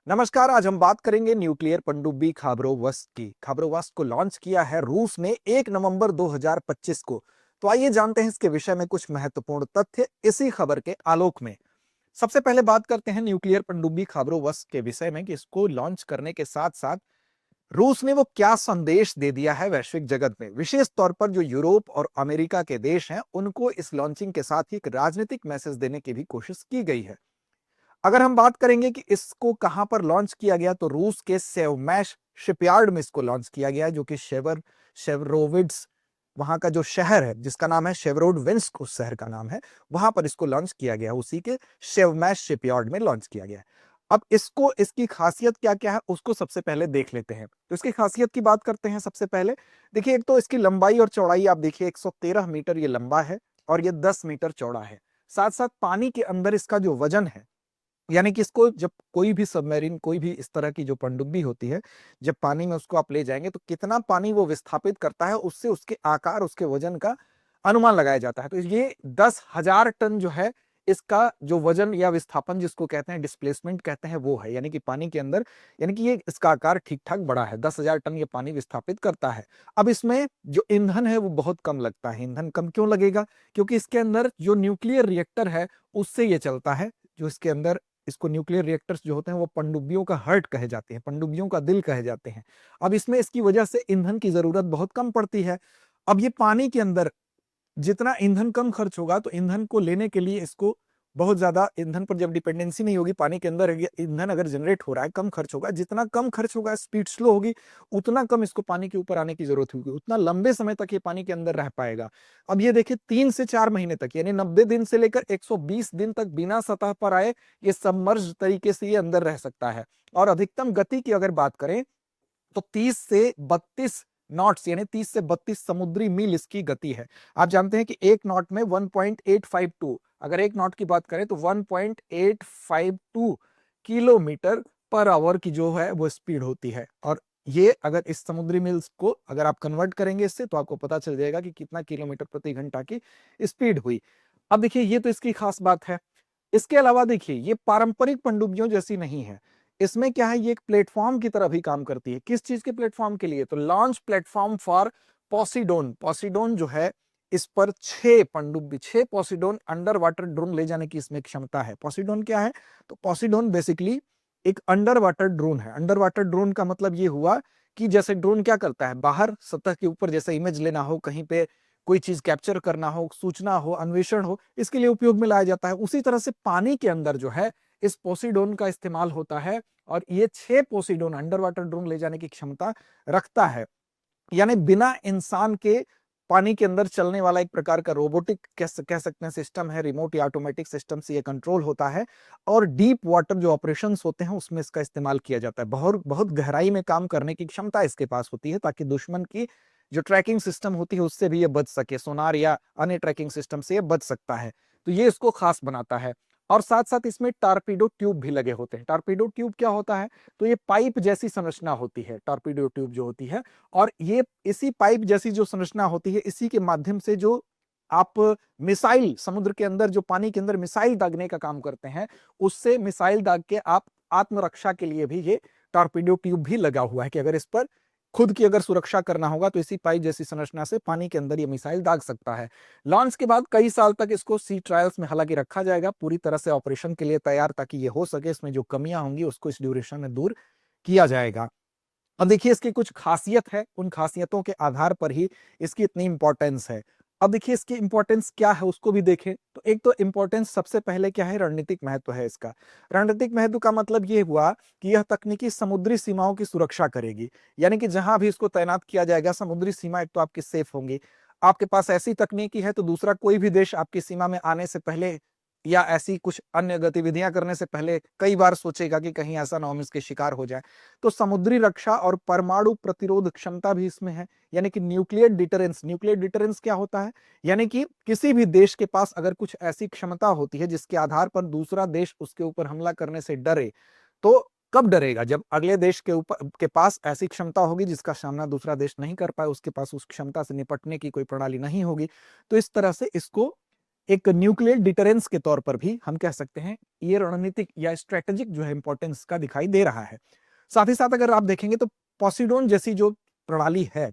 नमस्कार। आज हम बात करेंगे न्यूक्लियर पनडुब्बी खाबरोवस्क की। खाबरोवस्क को लॉन्च किया है रूस ने 1 नवंबर 2025 को। तो आइए जानते हैं इसके विषय में कुछ महत्वपूर्ण तथ्य इसी खबर के आलोक में। सबसे पहले बात करते हैं न्यूक्लियर पनडुब्बी खाबरोवस्क के विषय में कि इसको लॉन्च करने के साथ साथ रूस ने वो क्या संदेश दे दिया है वैश्विक जगत में। विशेष तौर पर जो यूरोप और अमेरिका के देश हैं उनको इस लॉन्चिंग के साथ ही एक राजनीतिक मैसेज देने की भी कोशिश की गई है। अगर हम बात करेंगे कि इसको कहां पर लॉन्च किया गया तो रूस के सेवमैश शिपयार्ड में इसको लॉन्च किया गया है, जो कि शेवरोविड्स वहां का जो शहर है जिसका नाम है शेवरोडविंस्क, उस शहर का नाम है, वहां पर इसको लॉन्च किया गया। उसी के शेवमैश शिपयार्ड में लॉन्च किया गया है। अब इसको इसकी खासियत क्या क्या है उसको सबसे पहले देख लेते हैं। तो इसकी खासियत की बात करते हैं। सबसे पहले देखिए, एक तो इसकी लंबाई और चौड़ाई आप देखिए, 113 मीटर ये लंबा है और ये 10 मीटर चौड़ा है। साथ साथ पानी के अंदर इसका जो वजन है, यानी कि इसको जब कोई भी सबमरीन, कोई भी इस तरह की जो पनडुब्बी होती है, जब पानी में उसको आप ले जाएंगे तो कितना पानी वो विस्थापित करता है, उससे उसके आकार, उसके वजन का अनुमान लगाया जाता है। तो ये 10,000 टन जो है, इसका जो वजन या विस्थापन जिसको कहते हैं, डिस्प्लेसमेंट कहते हैं, वो है। यानी कि पानी के अंदर, यानी कि ये इसका आकार ठीक ठाक बड़ा है। 10,000 टन ये पानी विस्थापित करता है। अब इसमें जो ईंधन है वो बहुत कम लगता है। ईंधन कम क्यों लगेगा? क्योंकि इसके अंदर जो न्यूक्लियर रिएक्टर है उससे ये चलता है। जो इसके अंदर, इसको न्यूक्लियर रिएक्टर्स जो होते हैं वो पनडुब्बियों का हार्ट कहे जाते हैं, पनडुब्बियों का दिल कहे जाते हैं। अब इसमें इसकी वजह से ईंधन की जरूरत बहुत कम पड़ती है। अब ये पानी के अंदर जितना ईंधन कम खर्च होगा तो ईंधन को लेने के लिए इसको बहुत ज्यादा ईंधन पर जब डिपेंडेंसी नहीं होगी, पानी के अंदर ईंधन अगर जनरेट हो रहा है, कम खर्च होगा। जितना कम खर्च होगा, स्पीड स्लो होगी, उतना कम इसको पानी के ऊपर आने की जरूरत होगी, उतना लंबे समय तक ये पानी के अंदर रह पाएगा। अब ये देखिए, 3 से 4 महीने तक, यानी 90 दिन से लेकर 120 दिन तक बिना सतह पर आए ये सबमर्ज तरीके से ये अंदर रह सकता है। और अधिकतम गति की अगर बात करें तो 30 से 32 नॉट्स, यानी 30 से 32 समुद्री मील इसकी गति है। आप जानते हैं कि एक नॉट में 1.852, अगर एक नॉट की बात करें तो 1.852 किलोमीटर पर आवर की जो है वो स्पीड होती है। और ये अगर इस समुद्री मील्स को अगर आप कन्वर्ट करेंगे इससे, तो आपको पता चल जाएगा कि कितना किलोमीटर प्रति घंटा की स्पीड हुई। अब देखिए, ये तो इसकी खास बात है। इसके अलावा देखिए, ये पारंपरिक पनडुब्बियों जैसी नहीं है। इसमें क्या है, ये एक प्लेटफॉर्म की तरह भी काम करती है। किस चीज के प्लेटफॉर्म के लिए? तो लॉन्च प्लेटफॉर्म फॉर पॉसिडोन। पॉसिडोन जो है, इस पर 6 पनडुब्बी, 6 पॉसिडोन अंडर वाटर ड्रोन ले जाने की इसमें क्षमता है। पॉसिडोन क्या है? तो पॉसिडोन बेसिकली एक अंडर वाटर ड्रोन है। अंडर वाटर ड्रोन का मतलब ये हुआ कि जैसे ड्रोन क्या करता है, बाहर सतह के ऊपर जैसे इमेज लेना हो, कहीं पे कोई चीज कैप्चर करना हो, सूचना हो, अन्वेषण हो, इसके लिए उपयोग में लाया जाता है। उसी तरह से पानी के अंदर जो है, इस पोसीडोन का इस्तेमाल होता है। और ये 6 पोसीडोन अंडर वाटर ड्रोन ले जाने की क्षमता रखता है। यानी बिना इंसान के पानी के अंदर चलने वाला एक प्रकार का रोबोटिक कह सकते हैं सिस्टम है, रिमोट या ऑटोमेटिक सिस्टम से ये कंट्रोल होता है। और डीप वाटर जो ऑपरेशंस होते हैं उसमें इसका इस्तेमाल किया जाता है। बहुत बहुत गहराई में काम करने की क्षमता इसके पास होती है, ताकि दुश्मन की जो ट्रैकिंग सिस्टम होती है उससे भी ये बच सके, सोनार या अन्य ट्रैकिंग सिस्टम से ये बच सकता है। तो ये इसको खास बनाता है। और साथ साथ इसमें टारपीडो ट्यूब भी लगे होते हैं। टारपीडो ट्यूब क्या होता है? तो ये पाइप जैसी संरचना होती है, टारपीडो ट्यूब जो होती है। और ये इसी पाइप जैसी जो संरचना होती है, इसी के माध्यम से जो आप मिसाइल, समुद्र के अंदर जो पानी के अंदर मिसाइल दागने का काम करते हैं, उससे मिसाइल दाग के आप आत्मरक्षा के लिए भी ये टॉर्पीडो ट्यूब भी लगा हुआ है कि अगर इस पर खुद की अगर सुरक्षा करना होगा तो इसी पाइप जैसी संरचना से पानी के अंदर ये मिसाइल दाग सकता है। लॉन्च के बाद कई साल तक इसको सी ट्रायल्स में हालांकि रखा जाएगा, पूरी तरह से ऑपरेशन के लिए तैयार, ताकि ये हो सके, इसमें जो कमियां होंगी उसको इस ड्यूरेशन में दूर किया जाएगा। अब देखिए, इसकी कुछ खासियत है, उन खासियतों के आधार पर ही इसकी इतनी इंपॉर्टेंस है। अब देखिए, इसकी इंपॉर्टेंस क्या है उसको भी देखें। तो एक तो इंपॉर्टेंस सबसे पहले क्या है, रणनीतिक महत्व है इसका। रणनीतिक महत्व का मतलब ये हुआ कि यह तकनीकी समुद्री सीमाओं की सुरक्षा करेगी। यानी कि जहां भी इसको तैनात किया जाएगा, समुद्री सीमा एक तो आपकी सेफ होंगी। आपके पास ऐसी तकनीकी है तो दूसरा कोई भी देश आपकी सीमा में आने से पहले या ऐसी कुछ अन्य गतिविधियां करने से पहले कई बार सोचेगा कि कहीं ऐसा ना हो हम इसके शिकार हो जाए। तो समुद्री रक्षा और परमाणु प्रतिरोध क्षमता भी इसमें है। यानी कि न्यूक्लियर डिटरेंस। न्यूक्लियर डिटरेंस क्या होता है? यानी कि किसी भी देश के पास अगर कुछ ऐसी क्षमता होती है जिसके आधार पर दूसरा देश उसके ऊपर हमला करने से डरे, तो कब डरेगा? जब अगले देश के पास ऐसी क्षमता होगी जिसका सामना दूसरा देश नहीं कर पाए, उसके पास उस क्षमता से निपटने की कोई प्रणाली नहीं होगी। तो इस तरह से इसको एक न्यूक्लियर डिटरेंस के तौर पर भी हम कह सकते हैं ये रणनीतिक या स्ट्रेटेजिक जो है इंपॉर्टेंस का दिखाई दे रहा है। साथ ही साथ अगर आप देखेंगे तो पोसिडोन जैसी जो प्रणाली है,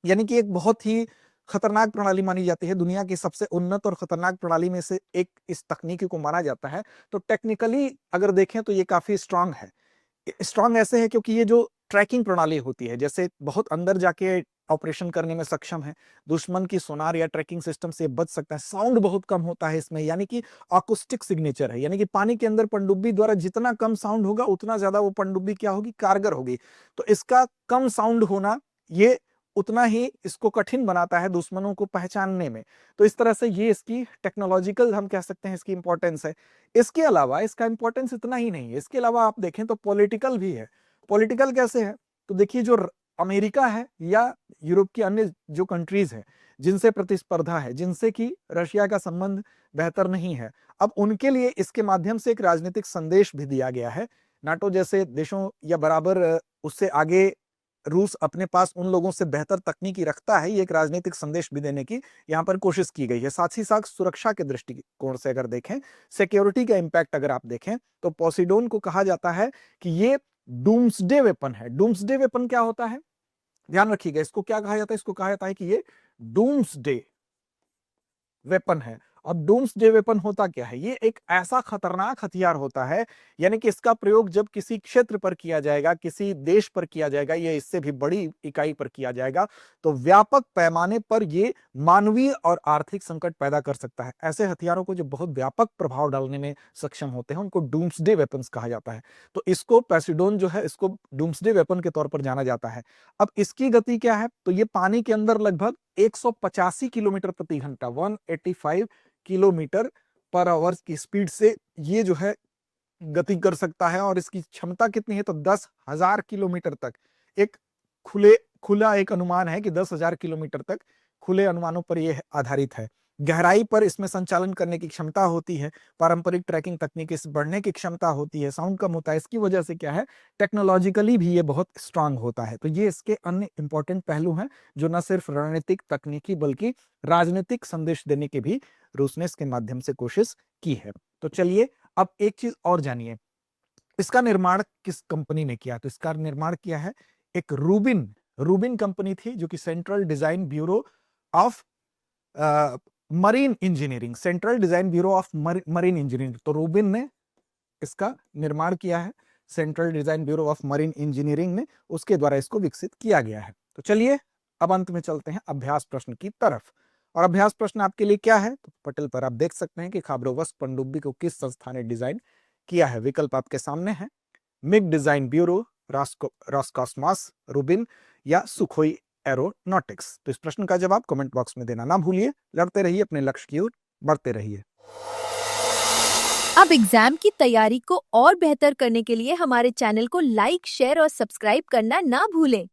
यानी कि एक बहुत ही खतरनाक प्रणाली मानी जाती है, दुनिया की सबसे उन्नत और खतरनाक प्रणाली में से एक इस तकनीकी को माना जाता है। तो टेक्निकली अगर देखें तो ये काफी स्ट्रांग है। स्ट्रांग ऐसे है क्योंकि ये जो ट्रैकिंग प्रणाली होती है, जैसे बहुत अंदर जाके ऑपरेशन करने में सक्षम है, दुश्मन की सोनार या ट्रैकिंग सिस्टम से बच सकता है, साउंड बहुत कम होता है इसमें, यानी कि अकॉस्टिक सिग्नेचर है, यानी कि पानी के अंदर पनडुब्बी द्वारा जितना कम साउंड होगा उतना ज्यादा वो पनडुब्बी क्या होगी, कारगर होगी। तो इसका कम साउंड होना ये उतना ही इसको कठिन बनाता है दुश्मनों को पहचानने में। तो इस तरह से ये इसकी टेक्नोलॉजिकल हम कह सकते हैं इसकी इंपॉर्टेंस है। इसके अलावा इसका इंपॉर्टेंस इतना ही नहीं है, इसके अलावा आप देखें तो पॉलिटिकल भी है। पॉलिटिकल कैसे है, तो देखिए जो अमेरिका है या यूरोप की अन्य जो कंट्रीज है जिनसे प्रतिस्पर्धा है, जिनसे कि रशिया का संबंध बेहतर नहीं है, अब उनके लिए इसके माध्यम से एक राजनीतिक संदेश भी दिया गया है। नाटो जैसे देशों या बराबर उससे आगे रूस अपने पास उन लोगों से बेहतर तकनीकी रखता है, ये एक राजनीतिक संदेश भी देने की यहाँ पर कोशिश की गई है। साथ ही साथ सुरक्षा के दृष्टिकोण से अगर देखें, सिक्योरिटी का इंपैक्ट अगर आप देखें तो पोसिडोन को कहा जाता है कि ये डूम्सडे वेपन है। डूम्सडे वेपन क्या होता है, ध्यान रखिएगा, इसको क्या कहा जाता है, इसको कहा जाता है कि ये डूम्सडे वेपन है। अब डूम्सडे वेपन होता क्या है, ये एक ऐसा खतरनाक हथियार होता है, यानी कि इसका प्रयोग जब किसी क्षेत्र पर किया जाएगा, किसी देश पर किया जाएगा, या इससे भी बड़ी इकाई पर किया जाएगा, तो व्यापक पैमाने पर ये मानवीय और आर्थिक संकट पैदा कर सकता है। ऐसे हथियारों को जो बहुत व्यापक प्रभाव डालने में सक्षम होते हैं उनको डूम्सडे वेपन्स कहा जाता है। तो इसको पोसिडोन जो है इसको डूम्सडे वेपन के तौर पर जाना जाता है। अब इसकी गति क्या है, तो ये पानी के अंदर लगभग 185 किलोमीटर प्रति घंटा 185 किलोमीटर पर आवर की स्पीड से ये जो है गति कर सकता है। और इसकी क्षमता कितनी है, तो 10,000 किलोमीटर तक, एक खुला एक अनुमान है कि 10,000 किलोमीटर तक, खुले अनुमानों पर यह आधारित है। गहराई पर इसमें संचालन करने की क्षमता होती है, पारंपरिक ट्रैकिंग तकनीक से बढ़ने की क्षमता होती है, साउंड कम होता है। इसकी वजह से क्या है, टेक्नोलॉजिकली भी ये बहुत स्ट्रांग होता है। तो ये इसके अन्य इंपॉर्टेंट पहलू हैं जो न सिर्फ रणनीतिक तकनीकी बल्कि राजनीतिक संदेश देने की भी रूस ने इसके माध्यम से कोशिश की है। तो चलिए अब एक चीज और जानिए, इसका निर्माण किस कंपनी ने किया, तो इसका निर्माण किया है एक रूबिन रूबिन कंपनी थी, जो कि central design bureau of marine engineering, central design bureau of marine engineering, तो रूबिन ने इसका निर्माण किया है, central design bureau of marine engineering ने उसके द्वारा इसको विकसित किया गया है। तो चलिए अब अंत में चलते हैं अभ्यास प्रश्न की तरफ। और अभ्यास प्रश्न आपके लिए क्या है, तो पटल पर आप देख सकते हैं कि खाबरोवस्क पनडुब्बी को किस संस्था ने डिजाइन किया है। विकल्प आपके सामने है, मिग डिजाइन ब्यूरो, रॉसकॉस्मॉस, रूबिन या सुखोई एरोनॉटिक्स। तो इस प्रश्न का जवाब कमेंट बॉक्स में देना ना भूलिए। लड़ते रहिए, अपने लक्ष्य की ओर बढ़ते रहिए। अब एग्जाम की तैयारी को और बेहतर करने के लिए हमारे चैनल को लाइक, शेयर और सब्सक्राइब करना ना भूलें।